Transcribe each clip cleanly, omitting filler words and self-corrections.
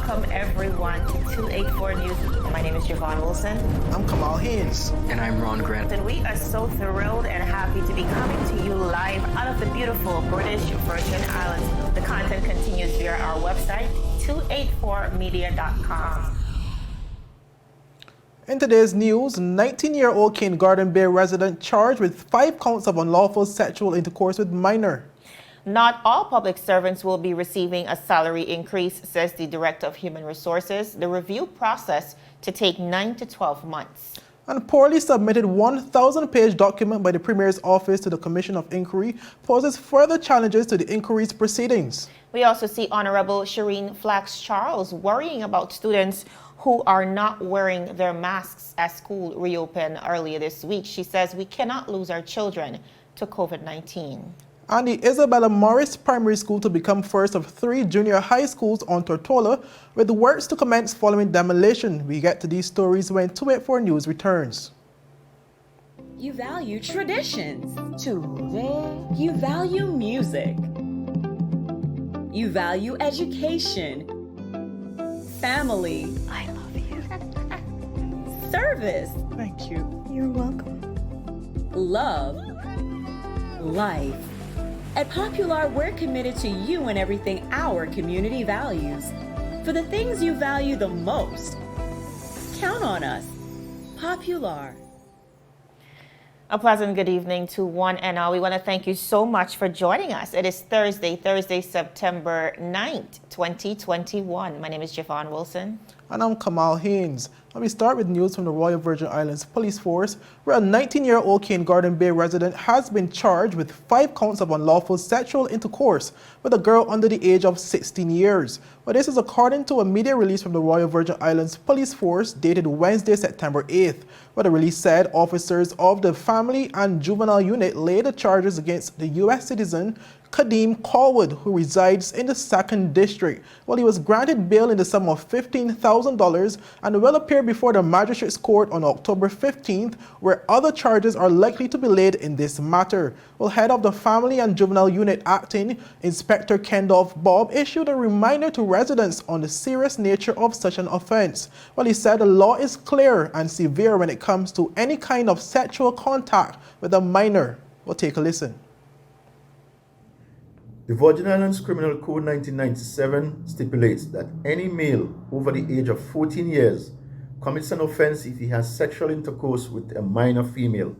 welcome everyone to 284 News. My name is Javon Wilson. I'm Kamal Haynes. And I'm Ron Grant. And we are so thrilled and happy to be coming to you live out of the beautiful British Virgin Islands. The content continues via our website, 284media.com. In today's news, 19-year-old King Garden Bay resident charged with 5 counts of unlawful sexual intercourse with minor. Not all public servants will be receiving a salary increase, says the Director of Human Resources. The review process to take 9 to 12 months. An poorly submitted 1,000-page document by the Premier's office to the Commission of Inquiry poses further challenges to the inquiry's proceedings. We also see Honorable Shereen Flax-Charles worrying about students who are not wearing their masks as school reopened earlier this week. She says we cannot lose our children to COVID-19. And the Isabella Morris Primary School to become first of 3 junior high schools on Tortola, with the works to commence following demolition. We get to these stories when 284 News returns. You value traditions. Today, you value music. You value education. Family. I love you. Service. Thank you. You're welcome. Love. Life. At Popular, we're committed to you and everything our community values. For the things you value the most, count on us. Popular. A pleasant good evening to one and all. We want to thank you so much for joining us. It is Thursday, September 9th, 2021. My name is Javon Wilson. And I'm Kamal Haynes. Let me start with news from the Royal Virgin Islands Police Force, where a 19-year-old King Garden Bay resident has been charged with 5 counts of unlawful sexual intercourse with a girl under the age of 16 years. But this is according to a media release from the Royal Virgin Islands Police Force dated Wednesday, September 8th, where the release said officers of the Family and Juvenile Unit laid the charges against the U.S. citizen Kadeem Callwood, who resides in the 2nd District. Well, he was granted bail in the sum of $15,000 and will appear before the Magistrates Court on October 15th, where other charges are likely to be laid in this matter. Well, head of the Family and Juvenile Unit Acting, Inspector Kendall Bob, issued a reminder to residents on the serious nature of such an offense. Well, he said the law is clear and severe when it comes to any kind of sexual contact with a minor. We'll take a listen. The Virgin Islands Criminal Code 1997 stipulates that any male over the age of 14 years commits an offense if he has sexual intercourse with a minor female.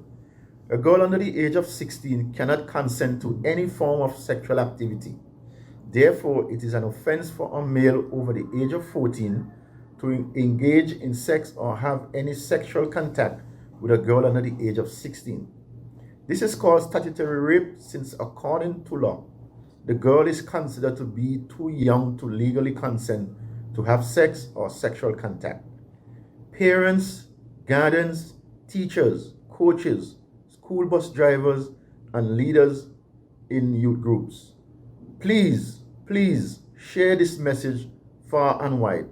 A girl under the age of 16 cannot consent to any form of sexual activity. Therefore, it is an offense for a male over the age of 14 to engage in sex or have any sexual contact with a girl under the age of 16. This is called statutory rape, since according to law, the girl is considered to be too young to legally consent to have sex or sexual contact. Parents, guardians, teachers, coaches, school bus drivers, and leaders in youth groups, please share this message far and wide.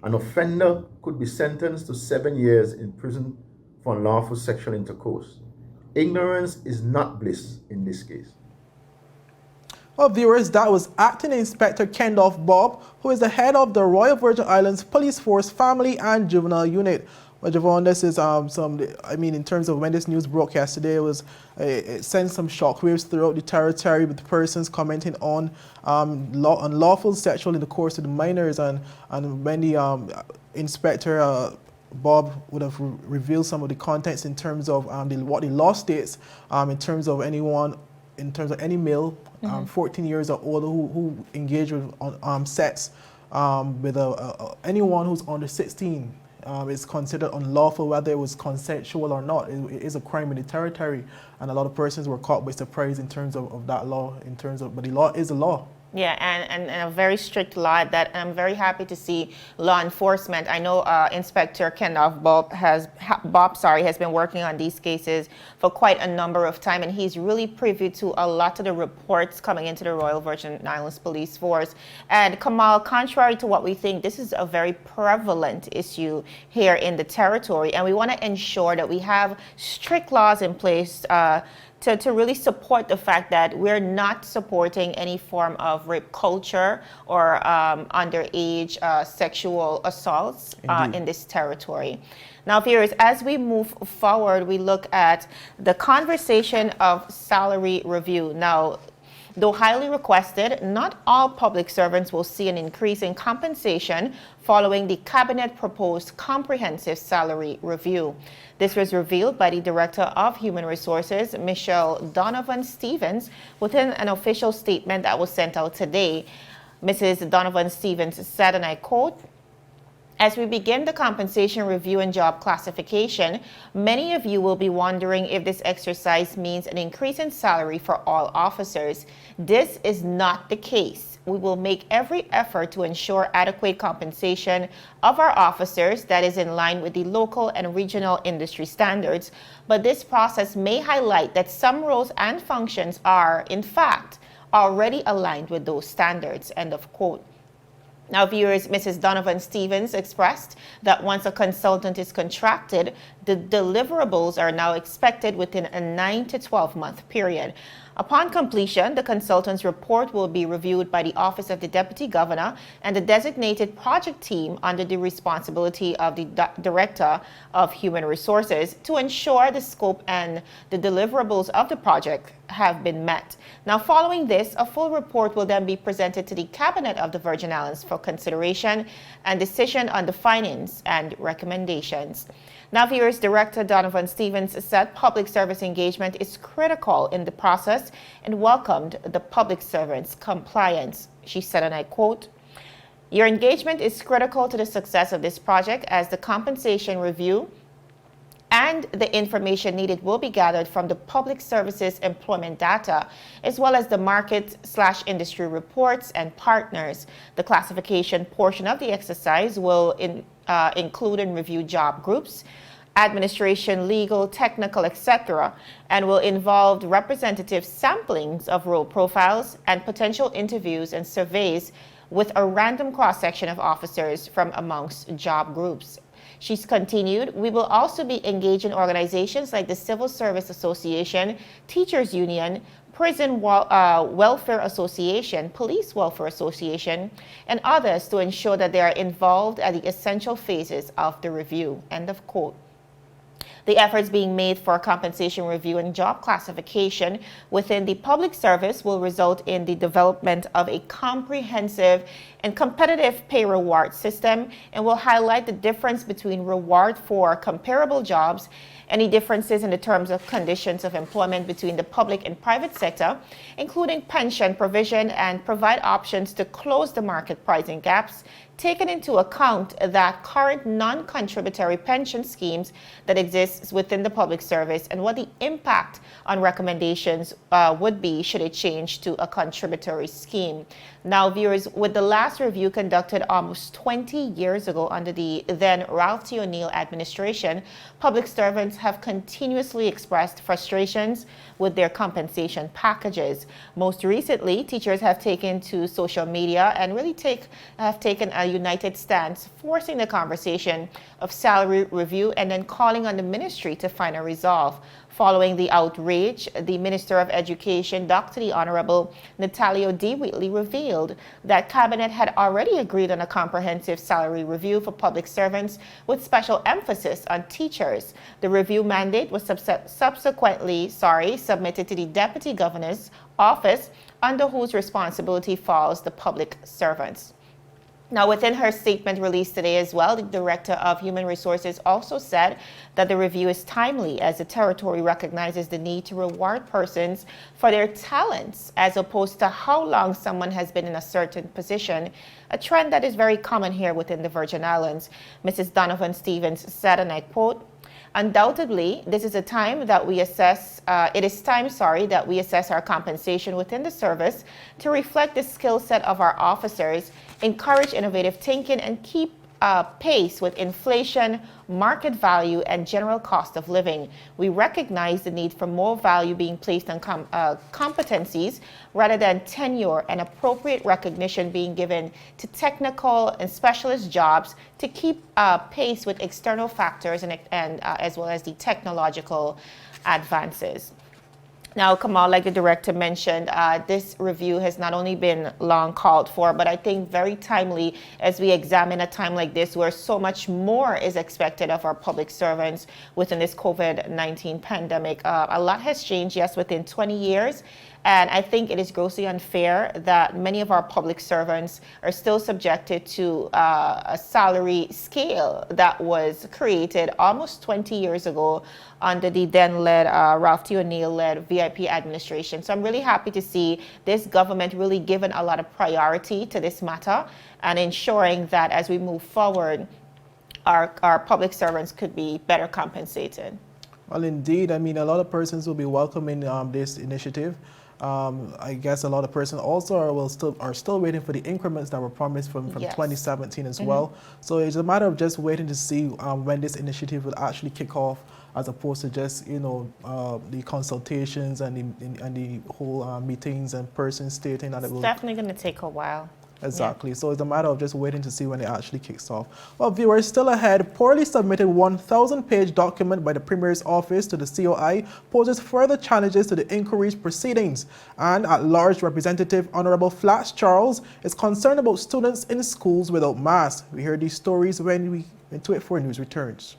An offender could be sentenced to 7 years in prison for unlawful sexual intercourse. Ignorance is not bliss in this case. Well, viewers, that was Acting Inspector Kendall Bob, who is the head of the Royal Virgin Islands Police Force Family and Juvenile Unit. Well, Javon, this is in terms of when this news broke yesterday, it sent some shockwaves throughout the territory with persons commenting on unlawful sexual intercourse with minors, and when the Inspector Bob would have revealed some of the contents in terms of what the law states in terms of any male 14 years or older who engage with sex with anyone who's under 16 is considered unlawful, whether it was consensual or not. It is a crime in the territory, and a lot of persons were caught by surprise in terms of that law. But the law is a law. Yeah, and a very strict law that I'm very happy to see law enforcement. I know Inspector Kendall Bob has been working on these cases for quite a number of time, and he's really privy to a lot of the reports coming into the Royal Virgin Islands Police Force. And Kamal, contrary to what we think, this is a very prevalent issue here in the territory, and we want to ensure that we have strict laws in place to really support the fact that we're not supporting any form of rape culture or underage sexual assaults in this territory. Now, viewers, as we move forward, we look at the conversation of salary review. Now, though highly requested, not all public servants will see an increase in compensation following the Cabinet proposed comprehensive salary review. This was revealed by the Director of Human Resources, Michelle Donovan-Stevens, within an official statement that was sent out today. Mrs. Donovan-Stevens said, and I quote, "As we begin the compensation review and job classification, many of you will be wondering if this exercise means an increase in salary for all officers. This is not the case. We will make every effort to ensure adequate compensation of our officers that is in line with the local and regional industry standards, but this process may highlight that some roles and functions are, in fact, already aligned with those standards." End of quote. Now, viewers, Mrs. Donovan-Stevens expressed that once a consultant is contracted, the deliverables are now expected within a 9 to 12-month period. Upon completion, the consultant's report will be reviewed by the Office of the Deputy Governor and the designated project team under the responsibility of the Director of Human Resources to ensure the scope and the deliverables of the project have been met. Now, following this, a full report will then be presented to the Cabinet of the Virgin Islands for consideration and decision on the findings and recommendations. Now, viewers, Director Donovan-Stevens said public service engagement is critical in the process and welcomed the public servants' compliance. She said, and I quote, "Your engagement is critical to the success of this project as the compensation review and the information needed will be gathered from the public services employment data, as well as the market/industry reports and partners. The classification portion of the exercise will include and review job groups, administration, legal, technical, etc., and will involve representative samplings of role profiles and potential interviews and surveys with a random cross-section of officers from amongst job groups." She's continued, "We will also be engaging organizations like the Civil Service Association, Teachers Union, Prison Welfare Association, Police Welfare Association, and others to ensure that they are involved at the essential phases of the review." End of quote. The efforts being made for compensation review and job classification within the public service will result in the development of a comprehensive and competitive pay reward system and will highlight the difference between reward for comparable jobs, any differences in the terms of conditions of employment between the public and private sector, including pension provision, and provide options to close the market pricing gaps, taking into account that current non-contributory pension schemes that exists within the public service and what the impact on recommendations would be should it change to a contributory scheme. Now, viewers, with the last review conducted almost 20 years ago under the then Ralph T. O'Neill administration, public servants have continuously expressed frustrations with their compensation packages. Most recently, teachers have taken to social media and really have taken a united stance, forcing the conversation of salary review and then calling on the ministry to find a resolve. Following the outrage, the Minister of Education, Dr. the Honorable Natalio D. Wheatley, revealed that Cabinet had already agreed on a comprehensive salary review for public servants with special emphasis on teachers. The review mandate was subsequently submitted to the Deputy Governor's office, under whose responsibility falls the public servants. Now, within her statement released today as well, the Director of Human Resources also said that the review is timely as the territory recognizes the need to reward persons for their talents as opposed to how long someone has been in a certain position, a trend that is very common here within the Virgin Islands. Mrs. Donovan-Stevens said, and I quote, "Undoubtedly, this is a time that we assess, it is time, that we assess our compensation within the service to reflect the skill set of our officers, encourage innovative thinking, and keep pace with inflation, market value, and general cost of living. We recognize the need for more value being placed on competencies rather than tenure, and appropriate recognition being given to technical and specialist jobs to keep pace with external factors and as well as the technological advances." Now, Kamal, like the director mentioned, this review has not only been long called for, but I think very timely as we examine a time like this where so much more is expected of our public servants within this COVID-19 pandemic. A lot has changed, yes, within 20 years. And I think it is grossly unfair that many of our public servants are still subjected to a salary scale that was created almost 20 years ago under the then-led Ralph T. O'Neill-led VIP administration. So I'm really happy to see this government really given a lot of priority to this matter and ensuring that as we move forward, our public servants could be better compensated. Well, indeed. I mean, a lot of persons will be welcoming this initiative. I guess a lot of persons also are still waiting for the increments that were promised from Yes. 2017 as well. So it's a matter of just waiting to see when this initiative will actually kick off, as opposed to just the consultations and the whole meetings and persons stating that it will. It's definitely going to take a while. Exactly. So it's a matter of just waiting to see when it actually kicks off. Well, viewers, still ahead, poorly submitted 1,000-page document by the Premier's office to the COI poses further challenges to the inquiry's proceedings. And at-large Representative Honorable Flax-Charles is concerned about students in schools without masks. We hear these stories when 284 News returns.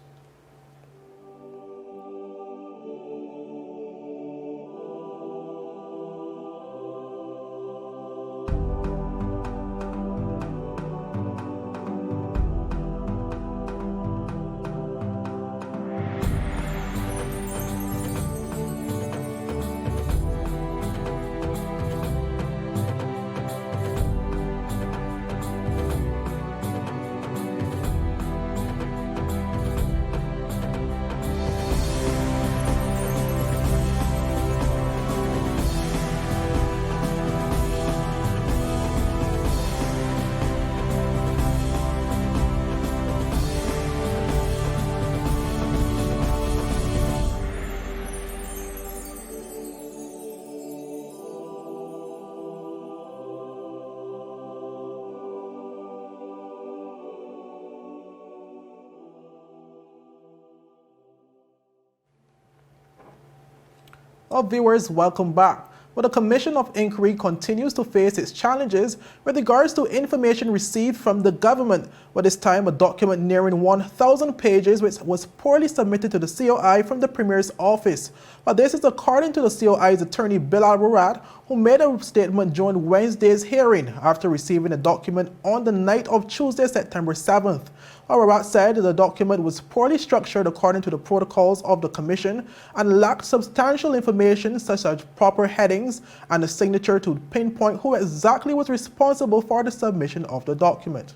Well, viewers, welcome back. Well, the Commission of Inquiry continues to face its challenges with regards to information received from the government, but this time a document nearing 1,000 pages which was poorly submitted to the COI from the Premier's office. But this is according to the COI's attorney Bilal Warat, who made a statement during Wednesday's hearing after receiving a document on the night of Tuesday, September 7th. Warat said the document was poorly structured according to the protocols of the Commission and lacked substantial information such as proper headings and a signature to pinpoint who exactly was responsible for the submission of the document.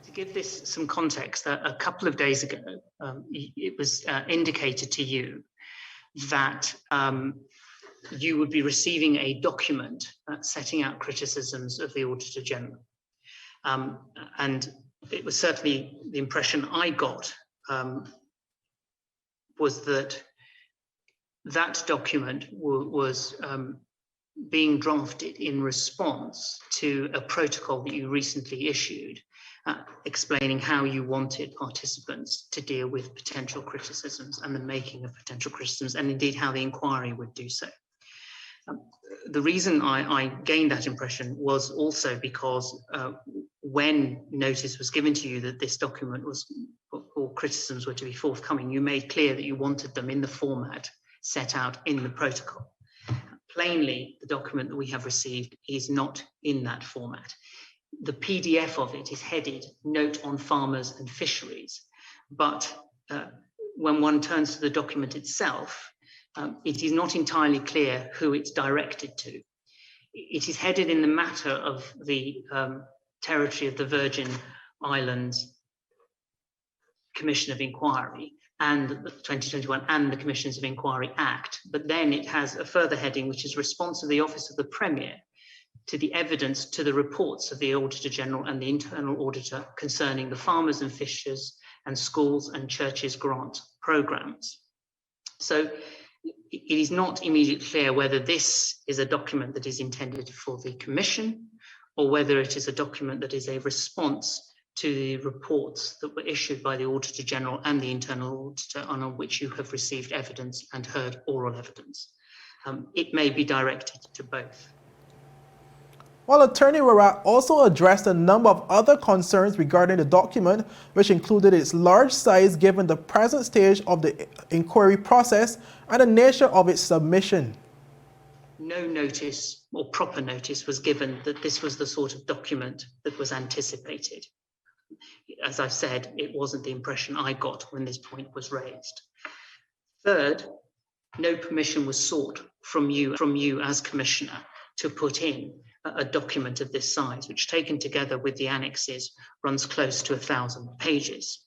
To give this some context, a couple of days ago, it was indicated to you that you would be receiving a document setting out criticisms of the Auditor General. And it was certainly the impression I got was that that document was being drafted in response to a protocol that you recently issued, explaining how you wanted participants to deal with potential criticisms and the making of potential criticisms, and indeed how the inquiry would do so. The reason I gained that impression was also because when notice was given to you that this document was, or criticisms were to be forthcoming, you made clear that you wanted them in the format set out in the protocol. Plainly, the document that we have received is not in that format. The PDF of it is headed Note on Farmers and Fisheries, but when one turns to the document itself, it is not entirely clear who it's directed to. It is headed in the matter of the territory of the Virgin Islands Commission of Inquiry and the 2021 and the Commissions of Inquiry Act, but then it has a further heading which is response of the Office of the Premier to the evidence to the reports of the Auditor General and the Internal Auditor concerning the farmers and fishers and schools and churches grant programs. So it is not immediately clear whether this is a document that is intended for the Commission or whether it is a document that is a response to the reports that were issued by the Auditor General and the Internal Auditor, on which you have received evidence and heard oral evidence. It may be directed to both. While Attorney Warat also addressed a number of other concerns regarding the document, which included its large size given the present stage of the inquiry process and the nature of its submission. No notice or proper notice was given that this was the sort of document that was anticipated. As I said, it wasn't the impression I got when this point was raised. Third, no permission was sought from you as Commissioner to put in a document of this size, which taken together with the annexes runs close to 1,000 pages.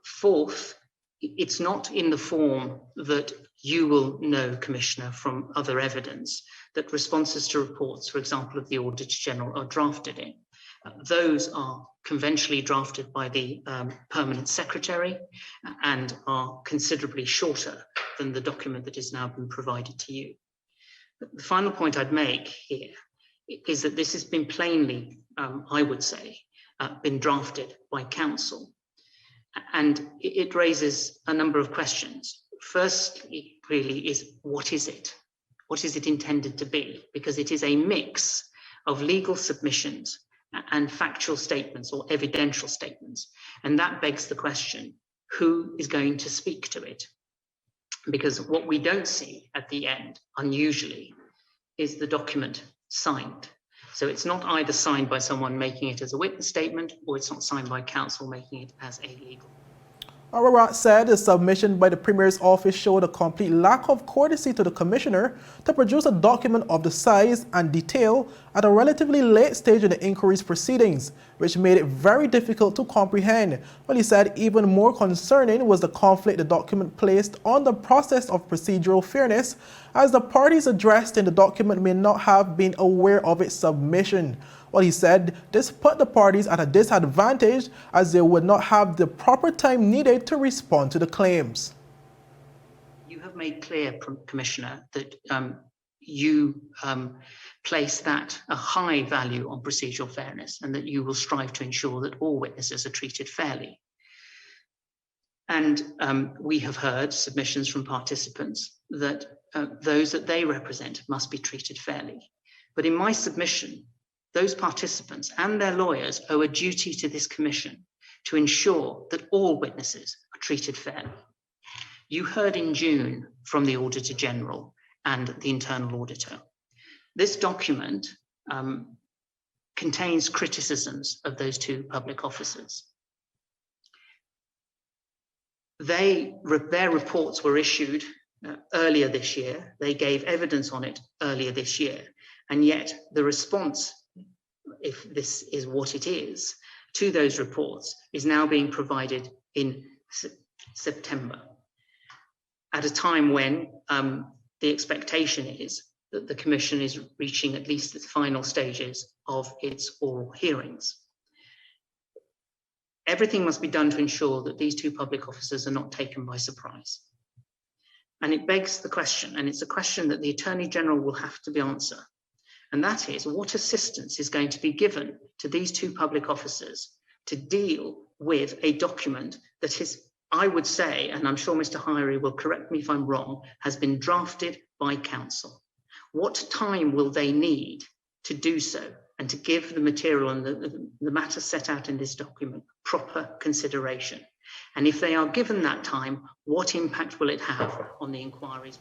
Fourth, it's not in the form that you will know, Commissioner, from other evidence that responses to reports, for example, of the Auditor General, are drafted in. Those are conventionally drafted by the Permanent Secretary and are considerably shorter than the document that has now been provided to you. The final point I'd make here is that this has been plainly, I would say, been drafted by counsel. And it raises a number of questions. Firstly, really, is what is it? What is it intended to be? Because it is a mix of legal submissions and factual statements or evidential statements. And that begs the question, who is going to speak to it? Because what we don't see at the end, unusually, is the document signed. So it's not either signed by someone making it as a witness statement, or it's not signed by counsel making it as a legal. Warat said the submission by the Premier's office showed a complete lack of courtesy to the Commissioner to produce a document of the size and detail at a relatively late stage in the inquiry's proceedings, which made it very difficult to comprehend. Well, he said even more concerning was the conflict the document placed on the process of procedural fairness, as the parties addressed in the document may not have been aware of its submission. Well, he said this put the parties at a disadvantage as they would not have the proper time needed to respond to the claims. You have made clear, Commissioner, that you place that a high value on procedural fairness and that you will strive to ensure that all witnesses are treated fairly. And we have heard submissions from participants that those that they represent must be treated fairly. But in my submission, those participants and their lawyers owe a duty to this Commission to ensure that all witnesses are treated fairly. You heard in June from the Auditor General and the Internal Auditor. This document contains criticisms of those two public officers. Their reports were issued earlier this year. They gave evidence on it earlier this year. And yet the response, if this is what it is, to those reports is now being provided in September, at a time when the expectation is that the Commission is reaching at least the final stages of its oral hearings. Everything must be done to ensure that these two public officers are not taken by surprise. And it begs the question, and it's a question that the Attorney General will have to answer, and that is, what assistance is going to be given to these two public officers to deal with a document that is, I would say, and I'm sure Mr. Hirey will correct me if I'm wrong, has been drafted by counsel. What time will they need to do so and to give the material and the matter set out in this document proper consideration? And if they are given that time, what impact will it have on the inquiries?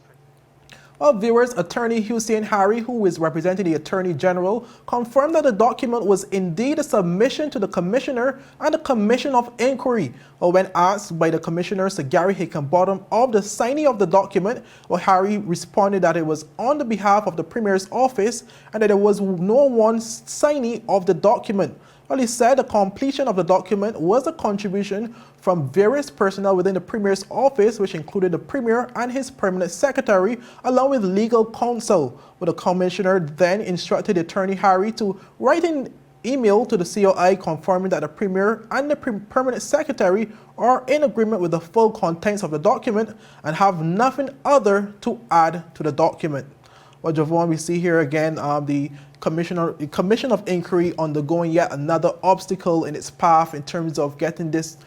Well, viewers, Attorney Hussein Hari, who is representing the Attorney General, confirmed that the document was indeed a submission to the Commissioner and the Commission of Inquiry. Well, when asked by the Commissioner, Sir Gary Hickenbottom, of the signing of the document, well, Hari responded that it was on the behalf of the Premier's office and that there was no one signing of the document. Well, he said the completion of the document was a contribution from various personnel within the Premier's office, which included the Premier and his Permanent Secretary, along with legal counsel. Well, the Commissioner then instructed Attorney Hari to write an email to the COI confirming that the Premier and the Permanent Secretary are in agreement with the full contents of the document and have nothing other to add to the document. Well, Javon, we see here again the Commission of Inquiry undergoing yet another obstacle in its path in terms of getting this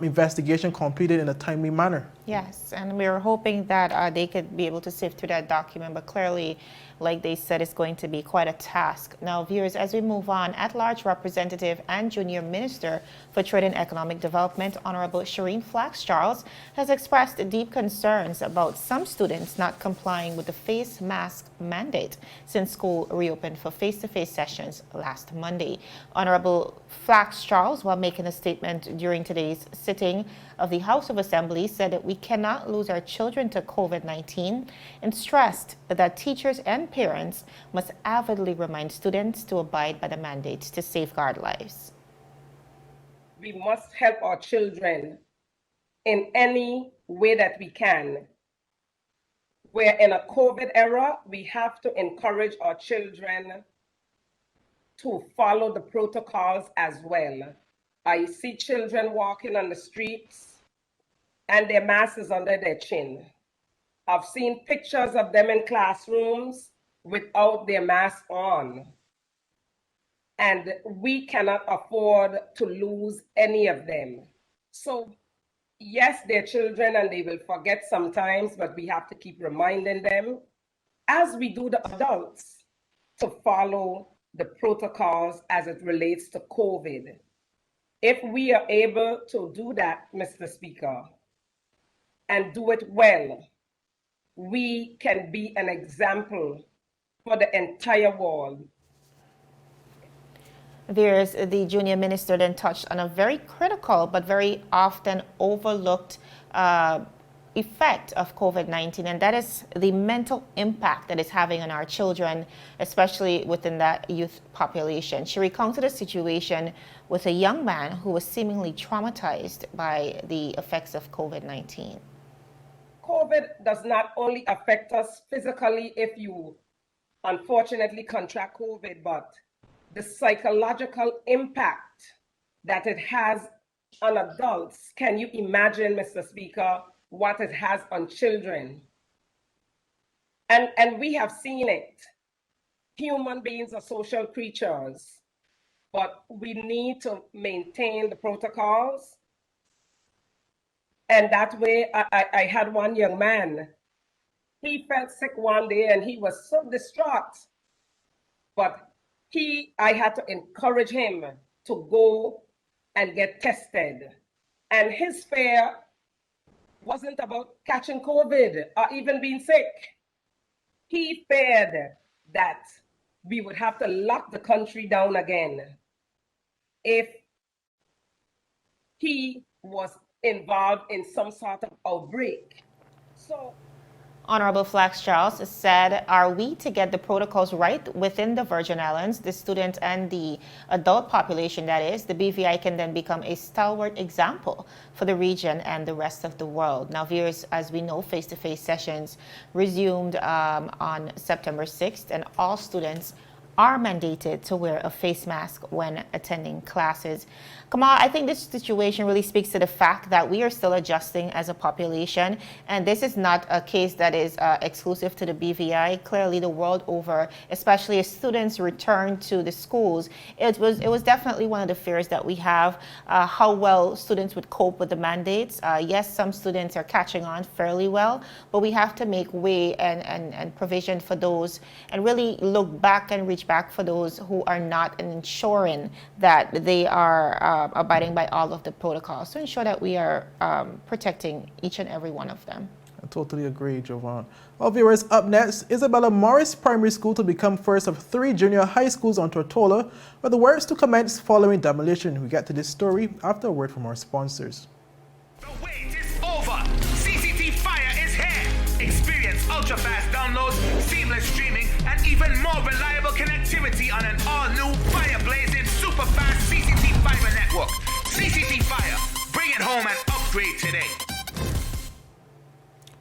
investigation completed in a timely manner. Yes, and we were hoping that they could be able to sift through that document, but clearly, like they said, it's going to be quite a task. Now, viewers, as we move on, at-large representative and junior minister for Trade and Economic Development, Honorable Shereen Flax-Charles, has expressed deep concerns about some students not complying with the face mask mandate since school reopened for face-to-face sessions last Monday. Honorable Flax-Charles, while making a statement during today's sitting of the House of Assembly, said that we cannot lose our children to COVID-19 and stressed that teachers and parents must avidly remind students to abide by the mandates to safeguard lives. We must help our children in any way that we can. We're in a COVID era. We have to encourage our children to follow the protocols as well. I see children walking on the streets and their mask is under their chin. I've seen pictures of them in classrooms without their mask on. And we cannot afford to lose any of them. So yes, they're children and they will forget sometimes, but we have to keep reminding them, as we do the adults, to follow the protocols as it relates to COVID. If we are able to do that, Mr. Speaker, and do it well, we can be an example for the entire world. There's the junior minister then touched on a very critical but very often overlooked effect of COVID-19, and that is the mental impact that it's having on our children, especially within that youth population. She recounted a situation with a young man who was seemingly traumatized by the effects of COVID-19. COVID does not only affect us physically if you unfortunately contract COVID, but the psychological impact that it has on adults. Can you imagine, Mr. Speaker, what it has on children? And we have seen it. Human beings are social creatures, but we need to maintain the protocols. And that way, I had one young man. He felt sick one day and he was so distraught. But I had to encourage him to go and get tested. And his fear wasn't about catching COVID or even being sick. He feared that we would have to lock the country down again if he was involved in some sort of outbreak. So, Honorable Flax-Charles said, are we to get the protocols right within the Virgin Islands, the student and the adult population that is, the BVI can then become a stalwart example for the region and the rest of the world. Now, viewers, as we know, face-to-face sessions resumed on September 6th, and all students are mandated to wear a face mask when attending classes. Kamal, I think this situation really speaks to the fact that we are still adjusting as a population, and this is not a case that is exclusive to the BVI. Clearly, the world over, especially as students return to the schools, it was definitely one of the fears that we have, how well students would cope with the mandates. Yes, some students are catching on fairly well, but we have to make way and provision for those, and really look back and reach back for those who are not, and ensuring that they are abiding by all of the protocols to ensure that we are protecting each and every one of them. I totally agree, Jovan. Well, viewers, up next, Isabella Morris Primary School to become first of 3 junior high schools on Tortola, where the works to commence following demolition. We get to this story after a word from our sponsors. The wait is over. CCT Fire is here. Experience ultra-fast downloads, seamless streaming, and even more reliable connectivity on an all-new fire-blazing super-fast CCT Fiber network. CCT Fire. Bring it home and upgrade today.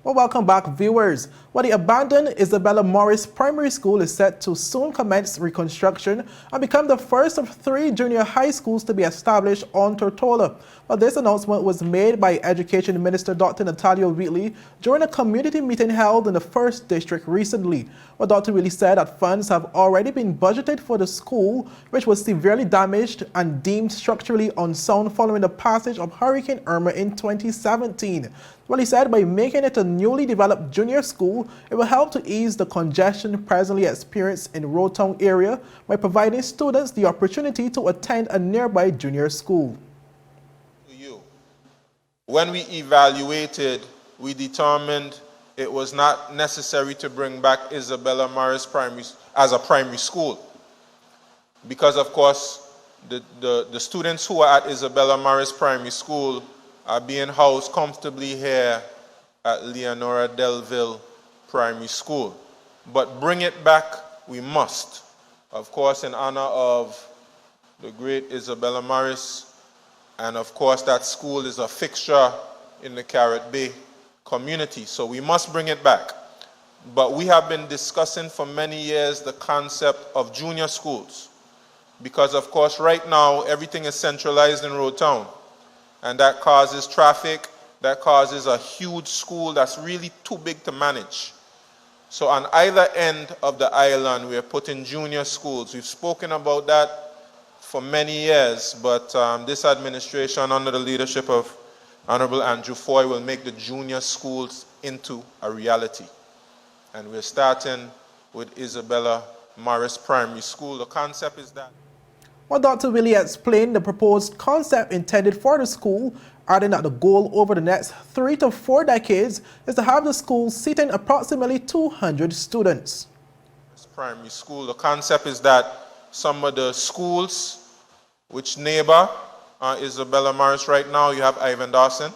Well, welcome back, viewers. Well, the abandoned Isabella Morris Primary School is set to soon commence reconstruction and become the first of 3 junior high schools to be established on Tortola. Well, this announcement was made by Education Minister Dr. Natalia Wheatley during a community meeting held in the 1st District recently. Well, Dr. Wheatley said that funds have already been budgeted for the school, which was severely damaged and deemed structurally unsound following the passage of Hurricane Irma in 2017. Well, he said by making it a newly developed junior school, it will help to ease the congestion presently experienced in the Road Town area by providing students the opportunity to attend a nearby junior school. When we evaluated, we determined it was not necessary to bring back Isabella Morris Primary as a primary school. Because of course, the students who are at Isabella Morris Primary School are being housed comfortably here at Leonora Delville Primary School. But bring it back, we must. Of course, in honor of the great Isabella Morris, and of course that school is a fixture in the Carrot Bay community, so we must bring it back. But we have been discussing for many years the concept of junior schools, because of course right now everything is centralized in Road Town, and that causes traffic, that causes a huge school that's really too big to manage. So on either end of the island we are putting junior schools. We've spoken about that for many years, but this administration under the leadership of Honorable Andrew Foy will make the junior schools into a reality. And we're starting with Isabella Morris Primary School. The concept is that. Well, Dr. Willie explained the proposed concept intended for the school, adding that the goal over the next 3 to 4 decades is to have the school seating approximately 200 students. Primary school, the concept is that some of the schools which neighbor Isabella Morris right now, you have Ivan Dawson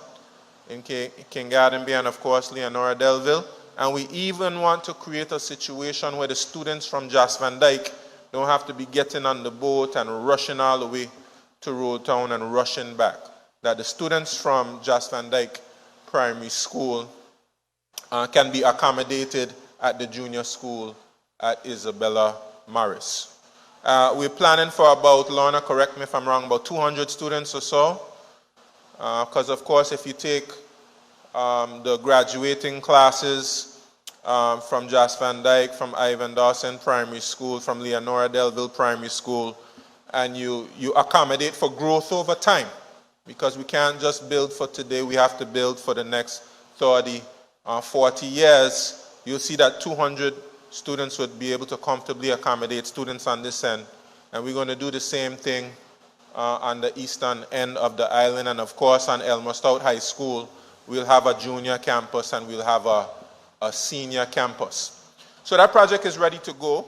in King Garden Bay and of course Leonora Delville. And we even want to create a situation where the students from Jas Van Dyke don't have to be getting on the boat and rushing all the way to Road Town and rushing back. That the students from Jas Van Dyke Primary School can be accommodated at the junior school at Isabella Morris. We're planning for about, Lorna, correct me if I'm wrong, about 200 students or so. Because of course, if you take the graduating classes from Jas Van Dyke, from Ivan Dawson Primary School, from Leonora Delville Primary School, and you accommodate for growth over time. Because we can't just build for today, we have to build for the next 30, 40 years. You'll see that 200 students would be able to comfortably accommodate students on this end. And we're going to do the same thing on the eastern end of the island. And of course, on Elmer Stout High School, we'll have a junior campus and we'll have a senior campus. So that project is ready to go.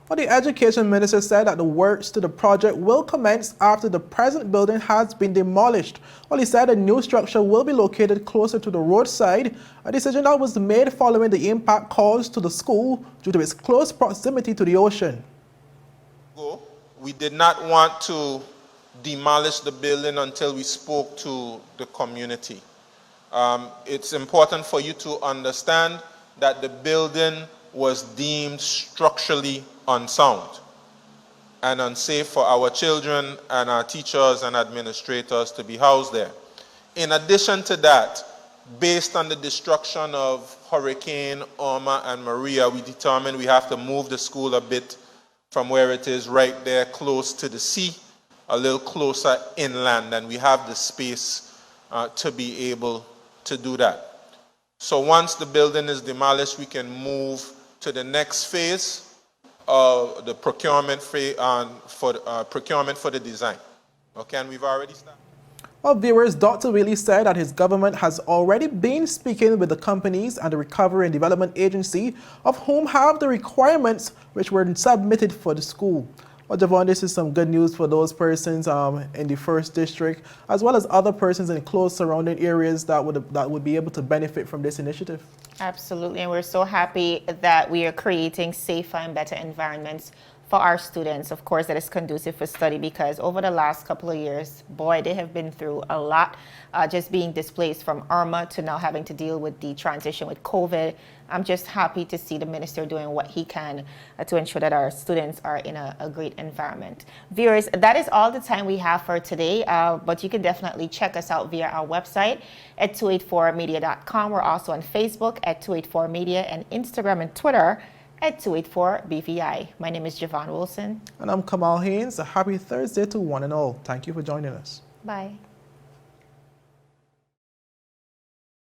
Well, the Education Minister said that the works to the project will commence after the present building has been demolished. Well, he said a new structure will be located closer to the roadside, a decision that was made following the impact caused to the school due to its close proximity to the ocean. We did not want to demolish the building until we spoke to the community. It's important for you to understand that the building was deemed structurally unsound and unsafe for our children and our teachers and administrators to be housed there. In addition to that, based on the destruction of Hurricane Irma and Maria, we determined we have to move the school a bit from where it is right there close to the sea, a little closer inland, and we have the space to be able to do that. So once the building is demolished, we can move to the next phase of the procurement for the design. Okay, and we've already started. Well, viewers, Dr. Willie said that his government has already been speaking with the companies and the Recovery and Development Agency, of whom have the requirements which were submitted for the school. Well, Javon, this is some good news for those persons in the 1st District, as well as other persons in close surrounding areas that would be able to benefit from this initiative. Absolutely, and we're so happy that we are creating safer and better environments for our students, of course, that is conducive for study, because over the last couple of years, boy, they have been through a lot, just being displaced from Irma to now having to deal with the transition with COVID. I'm just happy to see the minister doing what he can to ensure that our students are in a great environment. Viewers, that is all the time we have for today, but you can definitely check us out via our website at 284media.com. We're also on Facebook at 284media and Instagram and Twitter at 284BVI. My name is Javon Wilson. And I'm Kamal Haynes. A happy Thursday to one and all. Thank you for joining us. Bye.